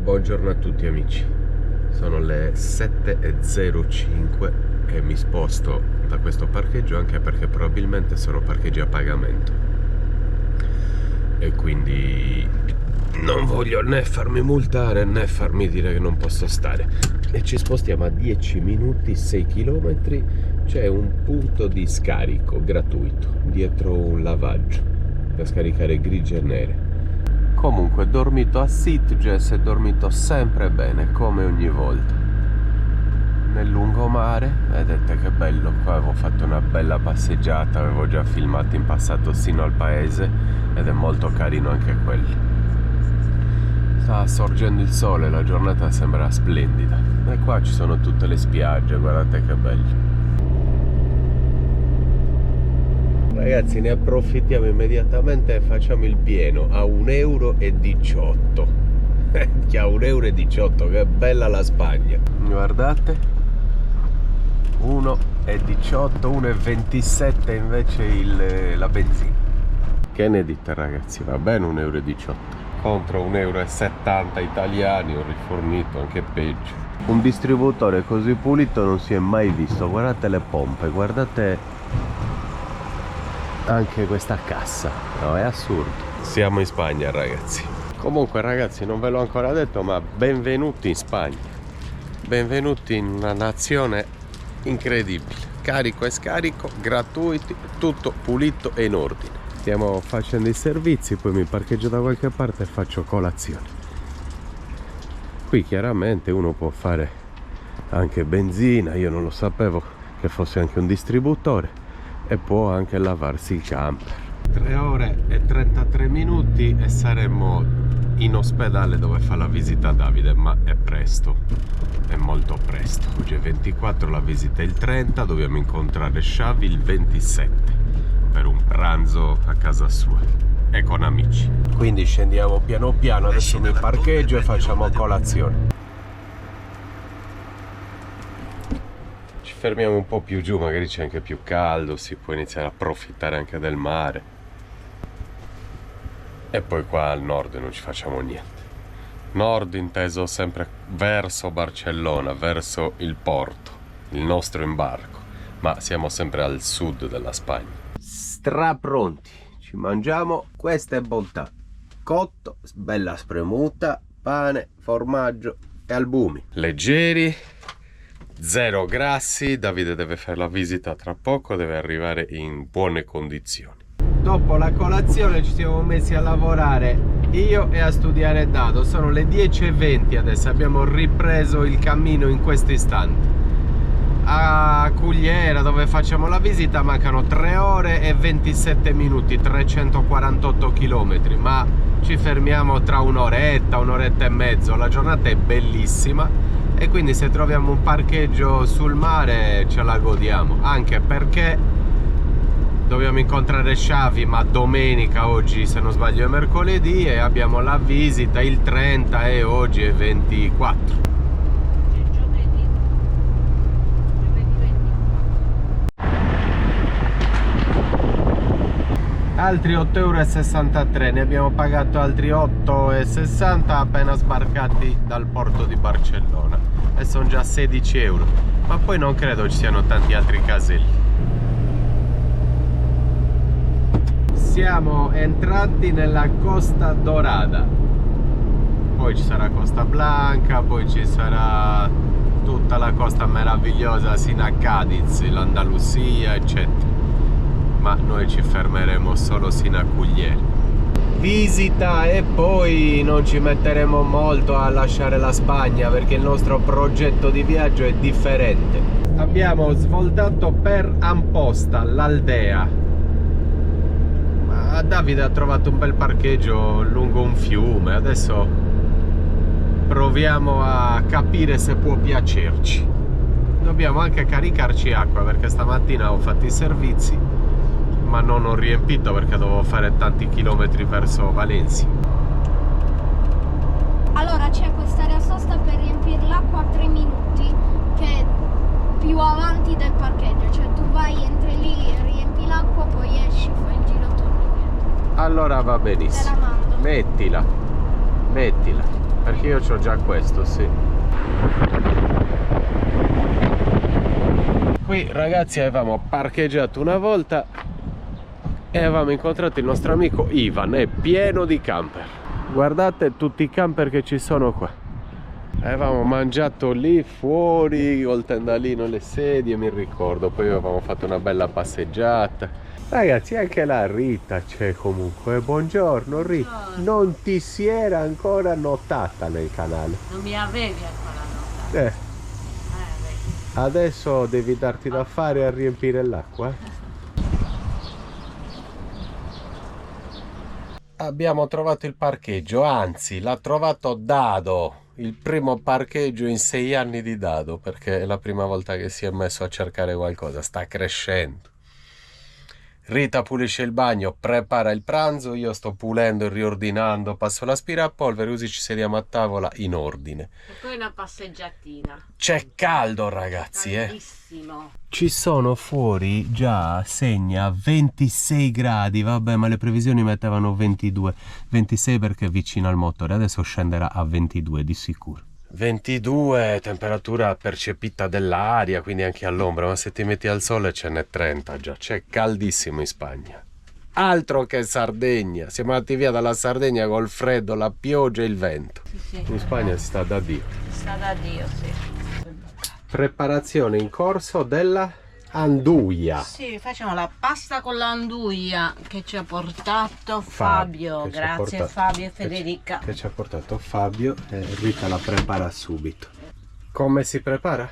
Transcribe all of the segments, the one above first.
Buongiorno a tutti amici, sono le 7:05 e mi sposto da questo parcheggio anche perché probabilmente sono parcheggi a pagamento e quindi non voglio né farmi multare né farmi dire che non posso stare, e ci spostiamo a 10 minuti, 6 km. C'è un punto di scarico gratuito dietro un lavaggio da scaricare grigie e nere. Comunque, dormito a Sitges e dormito sempre bene, come ogni volta. Nel lungomare, vedete che bello, qua avevo fatto una bella passeggiata, avevo già filmato in passato sino al paese ed è molto carino anche quello. Sta sorgendo il sole, la giornata sembra splendida. E qua ci sono tutte le spiagge, guardate che bello. Ragazzi, ne approfittiamo immediatamente e facciamo il pieno a 1,18 €. Che a 1,18 €, che bella la Spagna. Guardate, 1,18, 1,27 invece la benzina. Che ne dite ragazzi? Va bene 1,18 € contro 1,70 € italiani, ho rifornito anche peggio. Un distributore così pulito non si è mai visto. Guardate le pompe, guardate anche questa cassa, no, è assurdo. Siamo in Spagna ragazzi. Comunque ragazzi, non ve l'ho ancora detto, ma benvenuti in Spagna, benvenuti in una nazione incredibile. Carico e scarico gratuiti, tutto pulito e in ordine. Stiamo facendo i servizi, poi mi parcheggio da qualche parte e faccio colazione. Qui chiaramente uno può fare anche benzina, io non lo sapevo che fosse anche un distributore, e può anche lavarsi il camper. 3 ore e 33 minuti e saremo in ospedale dove fa la visita a Davide, ma è presto, è molto presto. Oggi è 24, la visita è il 30, dobbiamo incontrare Xavi il 27 per un pranzo a casa sua e con amici. Quindi scendiamo piano piano, adesso mi parcheggio e facciamo colazione. Fermiamo un po' più giù, magari c'è anche più caldo, si può iniziare a approfittare anche del mare. E poi qua al nord non ci facciamo niente. Nord inteso sempre verso Barcellona, verso il porto, il nostro imbarco, ma siamo sempre al sud della Spagna. Strapronti, ci mangiamo, questa è bontà. Cotto, bella spremuta, pane, formaggio e albumi. Leggeri, zero grassi. Davide deve fare la visita tra poco, deve arrivare in buone condizioni. Dopo la colazione ci siamo messi a lavorare io e a studiare Dado. Sono le 10:20 adesso, abbiamo ripreso il cammino in questo istante. A Cugliera, dove facciamo la visita, mancano 3 ore e 27 minuti, 348 km, ma ci fermiamo tra un'oretta e mezzo. La giornata è bellissima e quindi se troviamo un parcheggio sul mare ce la godiamo, anche perché dobbiamo incontrare Xavi, ma domenica, oggi se non sbaglio è mercoledì, e abbiamo la visita il 30 e oggi è 24. Altri 8,63 €, ne abbiamo pagato altri 8,60 appena sbarcati dal porto di Barcellona e sono già 16 €, ma poi non credo ci siano tanti altri caselli. Siamo entrati nella Costa Dorada, poi ci sarà Costa Blanca, poi ci sarà tutta la costa meravigliosa sino a Cadiz, l'Andalusia eccetera, ma noi ci fermeremo solo sino a Cugliera. Visita e poi non ci metteremo molto a lasciare la Spagna perché il nostro progetto di viaggio è differente. Abbiamo svoltato per Amposta, l'Aldea, ma Davide ha trovato un bel parcheggio lungo un fiume. Adesso proviamo a capire se può piacerci. Dobbiamo anche caricarci acqua perché stamattina ho fatto i servizi, ma non ho riempito perché dovevo fare tanti chilometri verso Valencia. Allora c'è questa area sosta per riempire l'acqua a 3 minuti, che è più avanti del parcheggio, cioè tu vai, entri lì, riempi l'acqua, poi esci, fai il giro, torni indietro. Allora va benissimo. Te la mando. Mettila. perché io c'ho già questo, sì. Qui ragazzi avevamo parcheggiato una volta e avevamo incontrato il nostro amico Ivan, è pieno di camper. Guardate tutti i camper che ci sono qua. Avevamo mangiato lì fuori col tendalino e le sedie, mi ricordo, poi avevamo fatto una bella passeggiata. Ragazzi, anche la Rita c'è comunque. Buongiorno Rita. Buongiorno. Non ti si era ancora notata nel canale. Non mi avevi ancora notato. Eh, Vedi. adesso devi darti da fare a riempire l'acqua. Abbiamo trovato il parcheggio, anzi l'ha trovato Dado, il primo parcheggio in 6 anni di Dado, perché è la prima volta che si è messo a cercare qualcosa, sta crescendo. Rita pulisce il bagno, prepara il pranzo, io sto pulendo e riordinando, passo l'aspirapolvere, così ci sediamo a tavola in ordine. E poi una passeggiatina. C'è caldo ragazzi, Caldissimo. Ci sono fuori già segna 26 gradi, vabbè, ma le previsioni mettevano 22, 26 perché è vicino al motore, adesso scenderà a 22 di sicuro. 22, temperatura percepita dell'aria, quindi anche all'ombra, ma se ti metti al sole ce n'è 30 già, c'è caldissimo in Spagna. Altro che Sardegna, siamo andati via dalla Sardegna col freddo, la pioggia e il vento. Sì. In Spagna si sta da Dio. Sta da Dio, sì. Preparazione in corso della anduia. Sì, facciamo la pasta con l'anduia che ci ha portato Fabio. che ci ha Grazie portato- Fabio e che ci- Federica. Che ci ha portato Fabio e Rita la prepara subito. Come si prepara?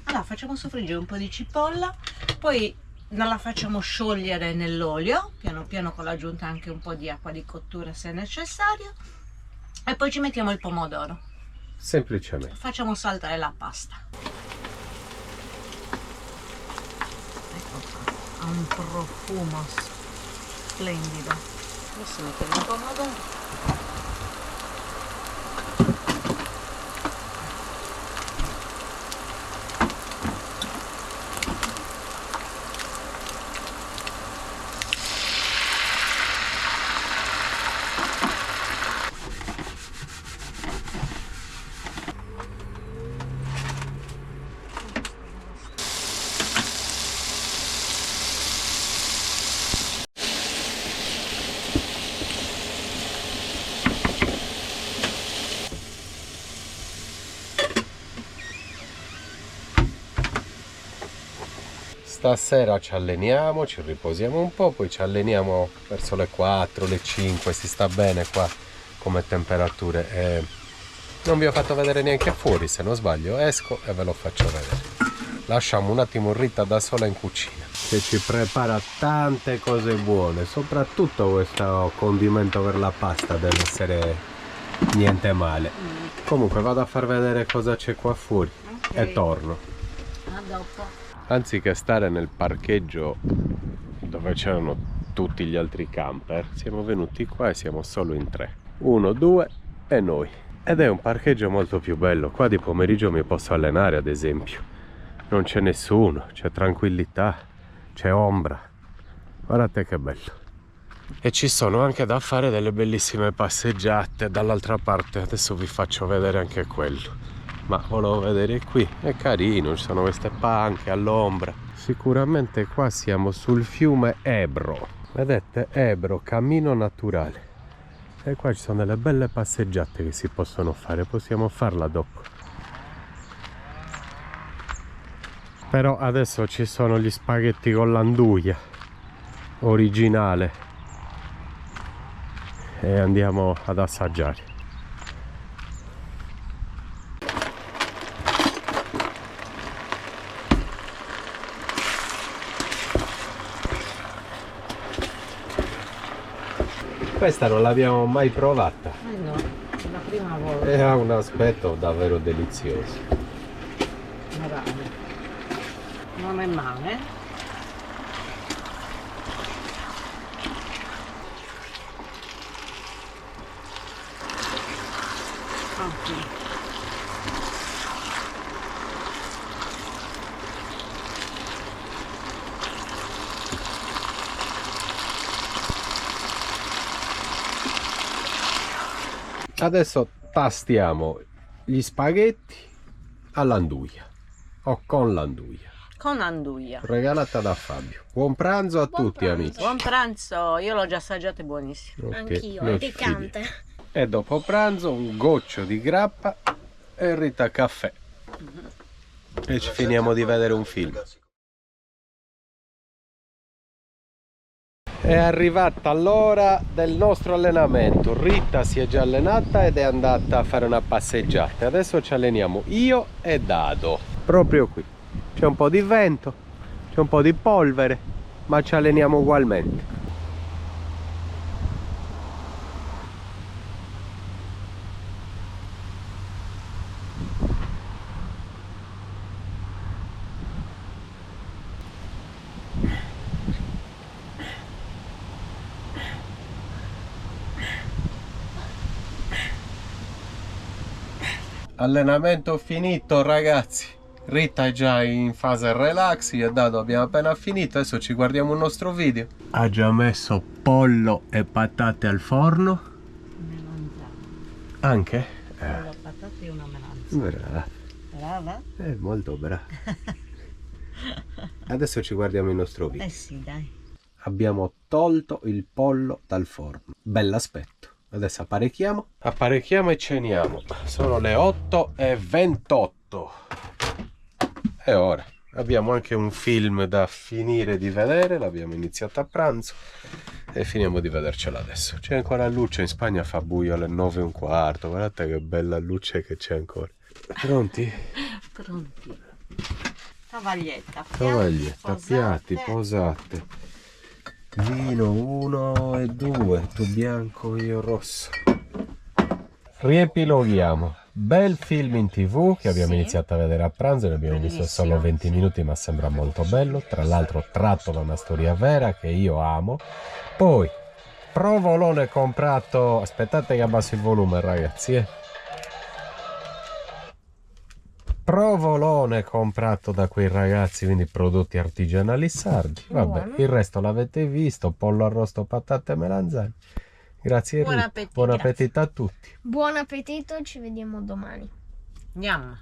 Allora, facciamo soffriggere un po' di cipolla, poi non la facciamo sciogliere nell'olio, piano piano con l'aggiunta anche un po' di acqua di cottura se necessario, e poi ci mettiamo il pomodoro. Semplicemente. Facciamo saltare la pasta. Ecco qua, ha un profumo splendido. Adesso mettiamo il pomodoro. Stasera ci alleniamo, ci riposiamo un po', poi ci alleniamo verso le 4, le 5, si sta bene qua come temperature. Non vi ho fatto vedere neanche fuori, se non sbaglio, esco e ve lo faccio vedere. Lasciamo un attimo Rita da sola in cucina, che ci prepara tante cose buone, soprattutto questo condimento per la pasta deve essere niente male. Comunque vado a far vedere cosa c'è qua fuori e torno. A dopo. Anziché stare nel parcheggio dove c'erano tutti gli altri camper, siamo venuti qua e siamo solo in 3. 1, 2 e noi. Ed è un parcheggio molto più bello. Qua di pomeriggio mi posso allenare, ad esempio. Non c'è nessuno, c'è tranquillità, c'è ombra. Guardate che bello. E ci sono anche da fare delle bellissime passeggiate dall'altra parte. Adesso vi faccio vedere anche quello. Ma volevo vedere qui, è carino, ci sono queste panche all'ombra. Sicuramente qua siamo sul fiume Ebro. Vedete, Ebro, cammino naturale. E qua ci sono delle belle passeggiate che si possono fare, possiamo farla dopo. Però adesso ci sono gli spaghetti con l'anduia originale e andiamo ad assaggiare. Questa non l'abbiamo mai provata No, è la prima volta. e ha un aspetto davvero delizioso. Magari. Non è male. Ok. Adesso Pastiamo gli spaghetti all'anduia o con l'anduia. Con anduia. Regalata da Fabio. Buon pranzo a Buon tutti, pranzo. amici. Buon pranzo, io l'ho già assaggiato, è buonissimo. Ok, Anch'io, noi è piccante. finiamo. E dopo pranzo un goccio di grappa e Rita caffè. E ci finiamo di vedere un film. È arrivata l'ora del nostro allenamento. Rita si è già allenata ed è andata a fare una passeggiata. Adesso ci alleniamo io e Dado. Proprio qui. C'è un po' di vento, c'è un po' di polvere, ma ci alleniamo ugualmente. Allenamento finito, ragazzi. Rita è già in fase relax, io e Dado abbiamo appena finito, adesso ci guardiamo un nostro video. Ha già messo pollo e patate al forno. Melanzana. Anche? Pollo, patate e una melanzana. Brava. Brava? È molto brava. Adesso ci guardiamo il nostro video. Eh sì, dai. Abbiamo tolto il pollo dal forno. Bell'aspetto. Adesso apparecchiamo e ceniamo. Sono le 8:28. E ora abbiamo anche un film da finire di vedere. L'abbiamo iniziato a pranzo e finiamo di vedercela adesso. C'è ancora luce, in Spagna fa buio alle 9:15. Guardate che bella luce che c'è ancora. Pronti? Pronti. Tovaglietta. Tovaglietta, piatti, posate. Vino 1 e 2, tu bianco, io rosso. Riepiloghiamo. Bel film in TV che abbiamo iniziato a vedere a pranzo, ne abbiamo visto solo 20 minuti, ma sembra molto bello. Tra l'altro tratto da una storia vera che io amo. Poi provolone comprato, aspettate che abbasso il volume, ragazzi, Provolone comprato da quei ragazzi, quindi prodotti artigianali sardi. Vabbè, Buono. il resto l'avete visto, pollo arrosto, patate e melanzane. Grazie Buon Rita. appetito, Buon grazie. appetito a tutti. Buon appetito, ci vediamo domani. Andiamo.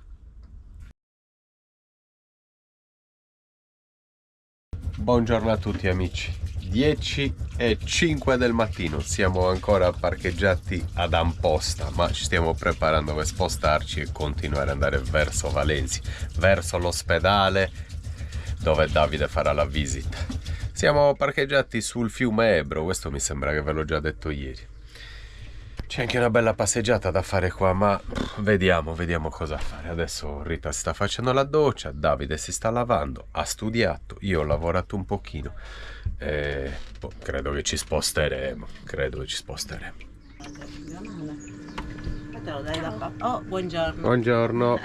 Buongiorno a tutti amici. 10:05 del mattino, siamo ancora parcheggiati ad Amposta, ma ci stiamo preparando per spostarci e continuare ad andare verso Valencia, verso l'ospedale dove Davide farà la visita. Siamo parcheggiati sul fiume Ebro, questo mi sembra che ve l'ho già detto ieri. C'è anche una bella passeggiata da fare qua, ma vediamo cosa fare. Adesso Rita si sta facendo la doccia, Davide si sta lavando, ha studiato, io ho lavorato un pochino e credo che ci sposteremo, Oh, buongiorno. Buongiorno.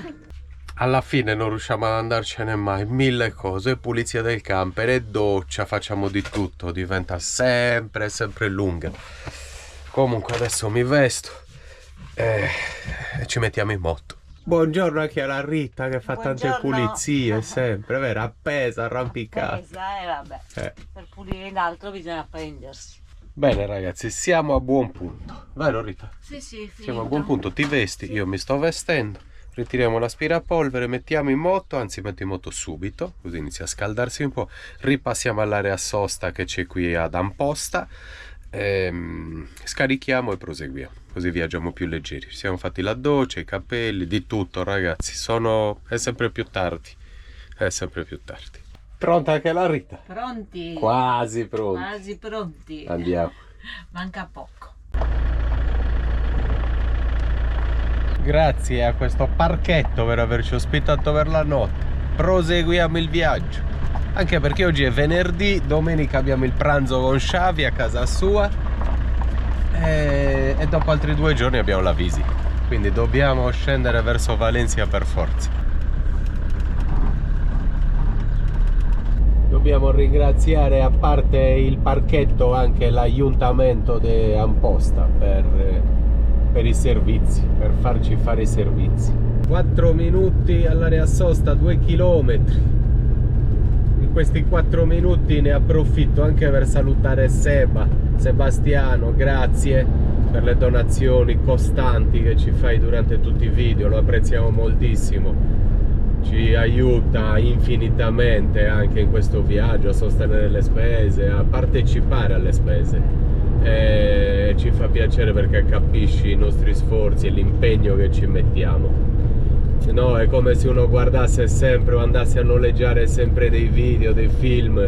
Alla fine non riusciamo ad andarcene mai, 1000 cose, pulizia del camper e doccia, facciamo di tutto, diventa sempre lunga. Comunque adesso mi vesto e ci mettiamo in moto. Buongiorno anche alla Rita che fa tante Buongiorno. pulizie sempre, vero? Appesa, arrampicata. Pesa, vabbè. Per pulire l'altro bisogna prendersi. Bene ragazzi, siamo a buon punto, vero Rita? Sì, sì, Siamo a buon punto, ti vesti, io mi sto vestendo. Ritiriamo l'aspirapolvere, mettiamo in moto, anzi metto in moto subito, così inizia a scaldarsi un po'. Ripassiamo all'area sosta che c'è qui ad Amposta. Scarichiamo e proseguiamo, così viaggiamo più leggeri. Ci siamo fatti la doccia, i capelli, di tutto ragazzi, è sempre più tardi, Pronta anche la Rita? Pronti? Quasi pronti. Quasi pronti. Andiamo. Manca poco. Grazie a questo parchetto per averci ospitato per la notte. Proseguiamo il viaggio. Anche perché oggi è venerdì, domenica abbiamo il pranzo con Xavi a casa sua e dopo altri 2 giorni abbiamo la visita. Quindi dobbiamo scendere verso Valencia per forza. Dobbiamo ringraziare, a parte il parchetto, anche l'aiuntamento di Amposta per i servizi, per farci fare i servizi. 4 minuti all'area sosta, 2 chilometri. In questi 4 minuti ne approfitto anche per salutare Sebastiano, grazie per le donazioni costanti che ci fai durante tutti i video, lo apprezziamo moltissimo, ci aiuta infinitamente anche in questo viaggio a sostenere le spese, a partecipare alle spese, e ci fa piacere perché capisci i nostri sforzi e l'impegno che ci mettiamo. No, è come se uno guardasse sempre o andasse a noleggiare sempre dei video, dei film,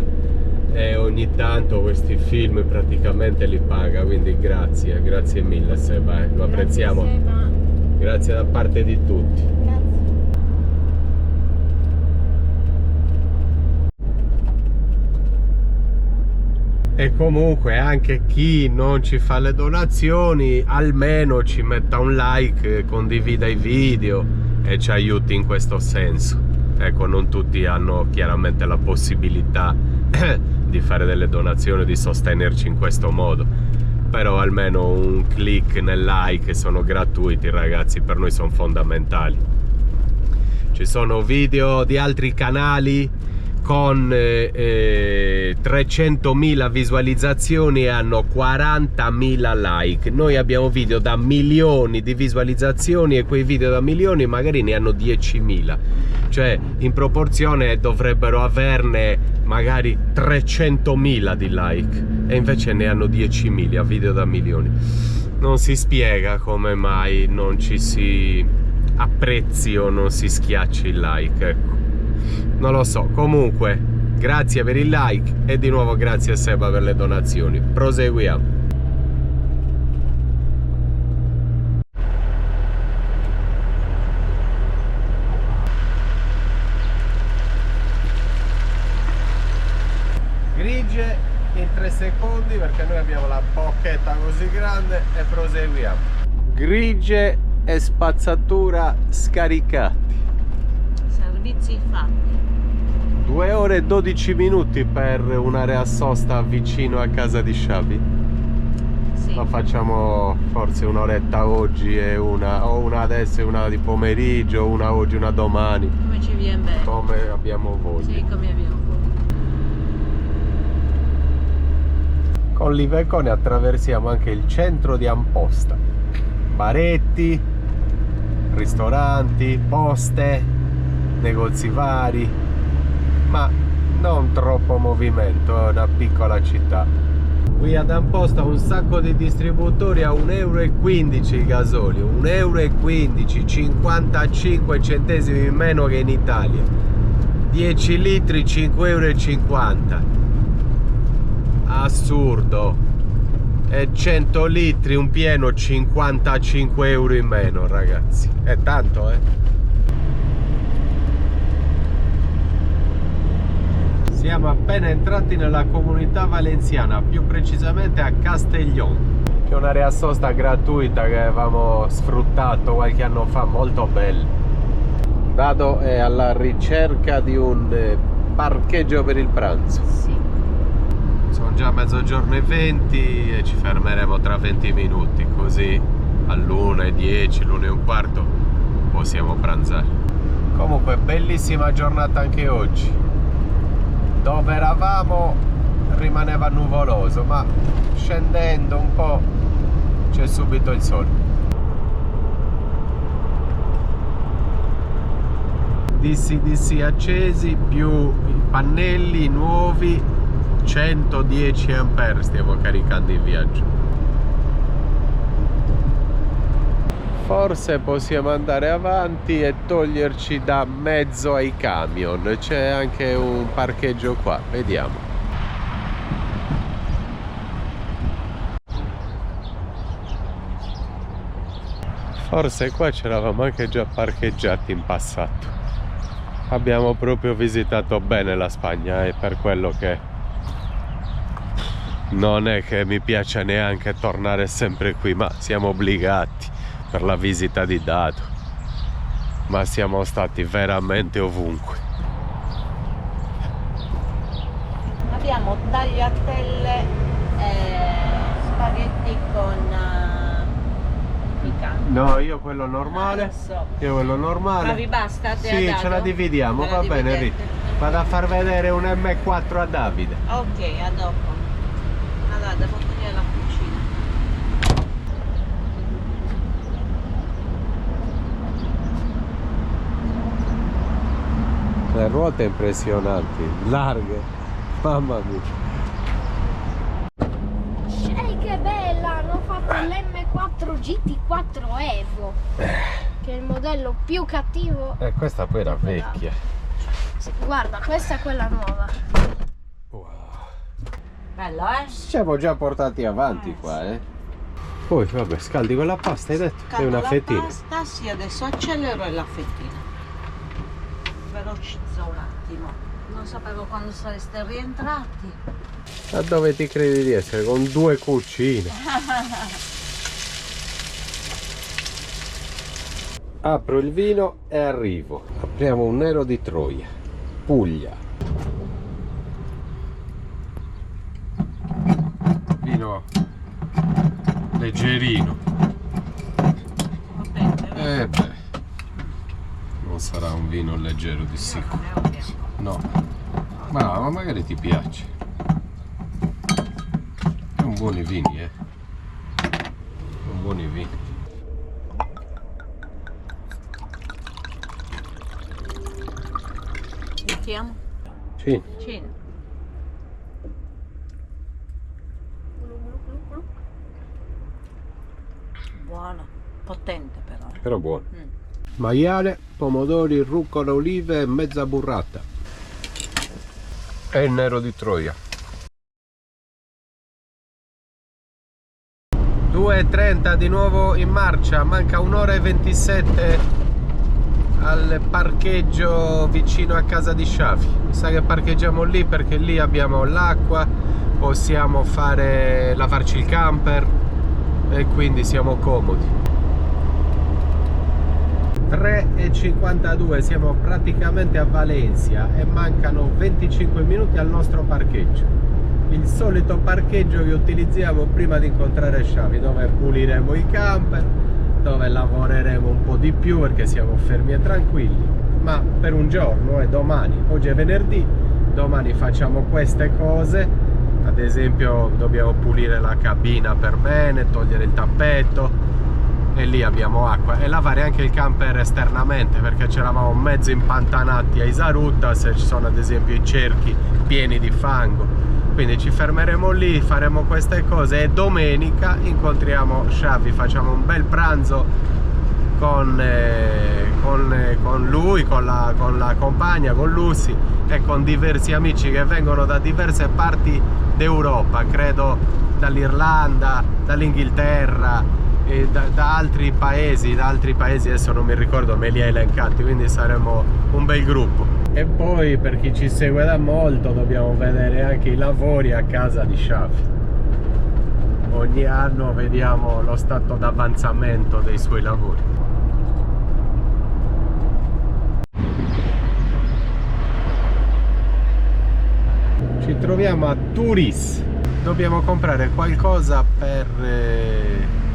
e ogni tanto questi film praticamente li paga, quindi grazie mille Seba, lo apprezziamo. Grazie, Seba. Grazie da parte di tutti. Grazie. E comunque anche chi non ci fa le donazioni almeno ci metta un like, condivida i video e ci aiuti in questo senso. Ecco, non tutti hanno chiaramente la possibilità di fare delle donazioni, di sostenerci in questo modo, però almeno un click nel like, sono gratuiti ragazzi, per noi sono fondamentali. Ci sono video di altri canali con 300.000 visualizzazioni e hanno 40.000 like. Noi abbiamo video da milioni di visualizzazioni e quei video da milioni magari ne hanno 10.000, cioè in proporzione dovrebbero averne magari 300.000 di like e invece ne hanno 10.000 video da milioni. Non si spiega come mai non ci si apprezzi o non si schiacci il like, ecco. Non lo so, comunque grazie per il like e di nuovo grazie a Seba per le donazioni. Proseguiamo. Grigie in 3 secondi perché noi abbiamo la bocchetta così grande e proseguiamo. Grigie e spazzatura scaricati. Servizi fatti. 2 ore e 12 minuti per un'area sosta vicino a casa di Sciabi. Sì. La facciamo forse un'oretta oggi e una adesso e una di pomeriggio, una oggi, una domani, Come ci viene bene. come abbiamo voglia. Sì, come abbiamo voglia. Con l'Iveco attraversiamo anche il centro di Amposta. Baretti, ristoranti, poste, negozi vari, ma non troppo movimento, è una piccola città. Qui ad Amposta un sacco di distributori a 1,15 € il gasolio, 1,15 €, 55 centesimi in meno che in Italia. 10 litri 5,50 €. Assurdo. E 100 litri un pieno 55 € in meno, ragazzi. È tanto, Siamo appena entrati nella comunità valenziana, più precisamente a Castellón. C'è un'area sosta gratuita che avevamo sfruttato qualche anno fa, molto bella. Dado è alla ricerca di un parcheggio per il pranzo. Sì. Sono già mezzogiorno e 20 e ci fermeremo tra 20 minuti, così all'1:10, l'1:15 possiamo pranzare. Comunque bellissima giornata anche oggi. Dove eravamo rimaneva nuvoloso, ma scendendo un po' c'è subito il sole. DC accesi più i pannelli nuovi, 110 ampere stiamo caricando in viaggio. Forse possiamo andare avanti e toglierci da mezzo ai camion. C'è anche un parcheggio qua, vediamo. Forse qua c'eravamo anche già parcheggiati in passato. Abbiamo proprio visitato bene la Spagna, è per quello che non è che mi piace neanche tornare sempre qui, ma siamo obbligati per la visita di Dado, ma siamo stati veramente ovunque. Abbiamo tagliatelle e spaghetti con piccante. No, io quello normale. Adesso. Io quello normale. Ma vi basta? Te Sì, a ce la Dado? dividiamo, Ce la va bene dividete? Rita. Vado a far vedere un M4 a Davide. Ok, a dopo. Allora, devo togliere la cucina. Le ruote impressionanti, larghe, mamma mia. Che bella, hanno fatto l'M4 GT4 Evo, che è il modello più cattivo. Questa poi era vecchia. Sì, guarda, questa è quella nuova. Wow. Bello, Ci siamo già portati avanti qua, Poi vabbè, scaldi quella pasta, hai detto? È una fettina. Pasta, sì, adesso accelero e la fettina. Velocizzo un attimo. Non sapevo quando sareste rientrati. Ma dove ti credi di essere? Con 2 cucine. Apro il vino e arrivo. Apriamo un nero di Troia, Puglia. Vino leggerino. Beh, non sarà un vino leggero di sicuro. No, ma magari ti piace. Sono buoni vini, Sono buoni vini. Mettiamo? Sì. Cina. Buono, potente però. Però buono. Maiale, pomodori, rucola, olive e mezza burrata. E il nero di Troia. 2:30 di nuovo in marcia, manca 1 ora e 27 al parcheggio vicino a casa di Sciavi. Mi sa che parcheggiamo lì perché lì abbiamo l'acqua, possiamo lavarci il camper e quindi siamo comodi. 3:52, siamo praticamente a Valencia e mancano 25 minuti al nostro parcheggio. Il solito parcheggio che utilizziamo prima di incontrare Sciavi, dove puliremo i camper, dove lavoreremo un po' di più perché siamo fermi e tranquilli, ma per un giorno, domani, oggi è venerdì, domani facciamo queste cose. Ad esempio dobbiamo pulire la cabina per bene, togliere il tappeto, e lì abbiamo acqua, e lavare anche il camper esternamente perché c'eravamo mezzo impantanati a Isarutta, se ci sono ad esempio i cerchi pieni di fango. Quindi ci fermeremo lì, faremo queste cose e domenica incontriamo Sciavi, facciamo un bel pranzo con lui, con la compagna, con Lucy e con diversi amici che vengono da diverse parti d'Europa, credo dall'Irlanda, dall'Inghilterra e da altri paesi, adesso non mi ricordo, me li ha elencati, quindi saremo un bel gruppo. E poi per chi ci segue da molto dobbiamo vedere anche i lavori a casa di Sciavi. Ogni anno vediamo lo stato d'avanzamento dei suoi lavori. Ci troviamo a Turis. Dobbiamo comprare qualcosa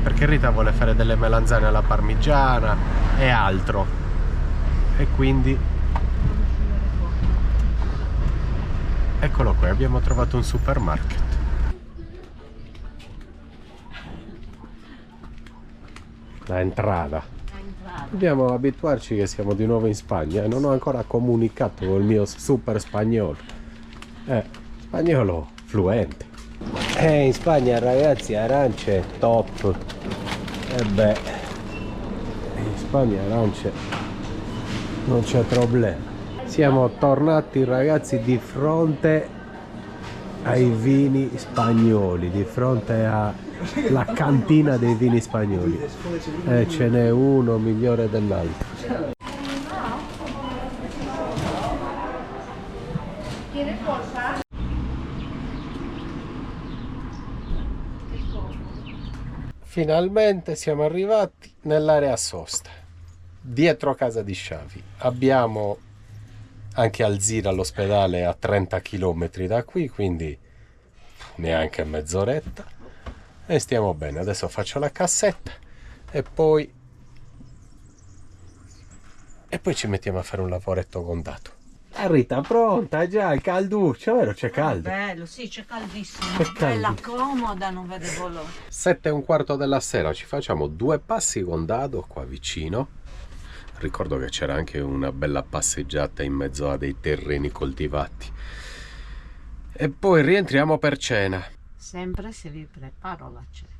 perché Rita vuole fare delle melanzane alla parmigiana e altro. E quindi eccolo qui, abbiamo trovato un supermarket. La entrata. Dobbiamo abituarci che siamo di nuovo in Spagna e non ho ancora comunicato col mio super spagnolo. Spagnolo fluente. In Spagna ragazzi arance top. E beh, in Spagna arance non c'è problema. Siamo tornati ragazzi di fronte ai vini spagnoli, di fronte alla cantina dei vini spagnoli. Ce n'è uno migliore dell'altro. Finalmente siamo arrivati nell'area sosta, dietro casa di Sciavi. Abbiamo anche Alzira all'ospedale a 30 km da qui, quindi neanche mezz'oretta, e stiamo bene. Adesso faccio la cassetta e poi ci mettiamo a fare un lavoretto contato. Rita, pronta già, il calduccio, vero? C'è caldo? Bello, sì, c'è caldissimo. È Bella comoda, non vedevo l'ora. 7:15 della sera, ci facciamo 2 passi con dado qua vicino Ricordo che c'era anche una bella passeggiata in mezzo a dei terreni coltivati. E poi rientriamo per cena. Sempre se vi preparo la cena.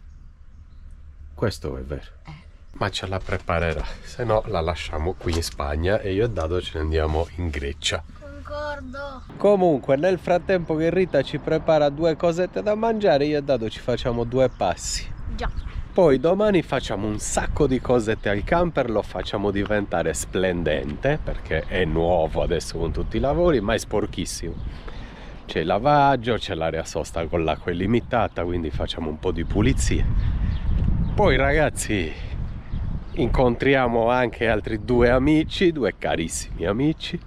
Questo è vero. Ma ce la preparerà, se no la lasciamo qui in Spagna e io e Dado ce ne andiamo in Grecia. Concordo. Comunque, nel frattempo che Rita ci prepara 2 cosette da mangiare, io e Dado ci facciamo 2 passi. Già. Poi domani facciamo un sacco di cosette al camper, lo facciamo diventare splendente, perché è nuovo adesso con tutti i lavori, ma è sporchissimo. C'è il lavaggio, c'è l'area sosta con l'acqua illimitata, quindi facciamo un po' di pulizie. Poi ragazzi, incontriamo anche altri 2 amici, 2 carissimi amici,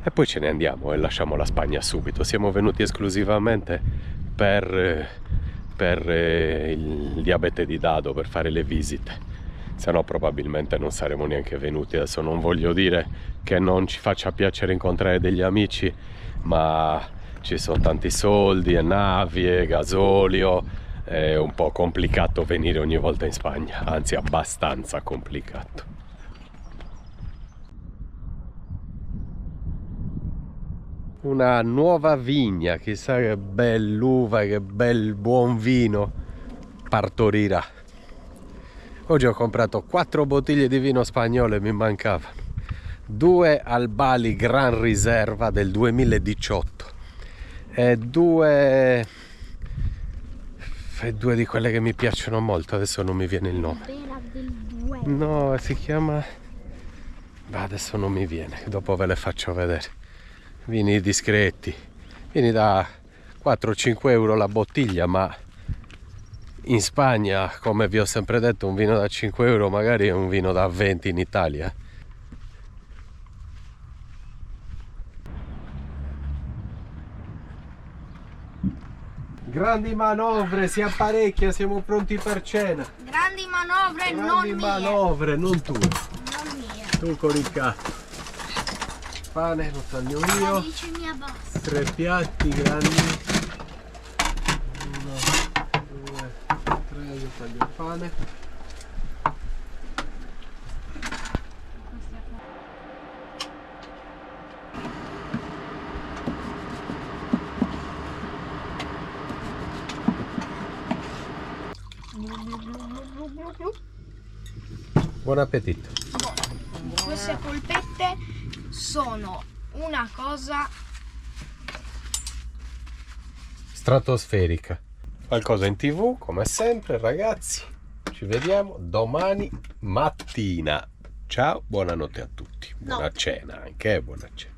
e poi ce ne andiamo e lasciamo la Spagna subito. Siamo venuti esclusivamente per il diabete di Dado, per fare le visite, se no probabilmente non saremmo neanche venuti. Adesso non voglio dire che non ci faccia piacere incontrare degli amici, ma ci sono tanti soldi e navi e gasolio, è un po' complicato venire ogni volta in Spagna, anzi abbastanza complicato. Una nuova vigna, chissà che bell'uva, che bel buon vino partorirà. Oggi ho comprato 4 bottiglie di vino spagnolo e mi mancavano 2 Albali Gran Riserva del 2018 e 2 di quelle che mi piacciono molto, adesso non mi viene il nome. Vera del Duero. No, si chiama... Beh, adesso non mi viene, dopo ve le faccio vedere. Vini discreti, vieni da 4-5 euro la bottiglia, ma in Spagna, come vi ho sempre detto, un vino da 5 euro magari è un vino da 20 in Italia. Grandi manovre, si apparecchia, siamo pronti per cena. Grandi manovre, non Grandi mie. manovre, non tu. Non mie. Tu con il cazzo. Pane lo taglio io. Dice mia bassa. 3 piatti grandi. 1, 2, 3, io taglio il pane. Buon appetito. Queste polpette sono una cosa Stratosferica. Qualcosa in TV, come sempre, ragazzi. Ci vediamo domani mattina. Ciao, buonanotte a tutti. Buona cena anche, buona cena.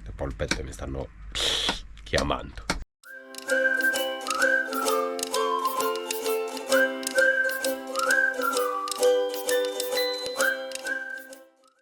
Le polpette mi stanno chiamando.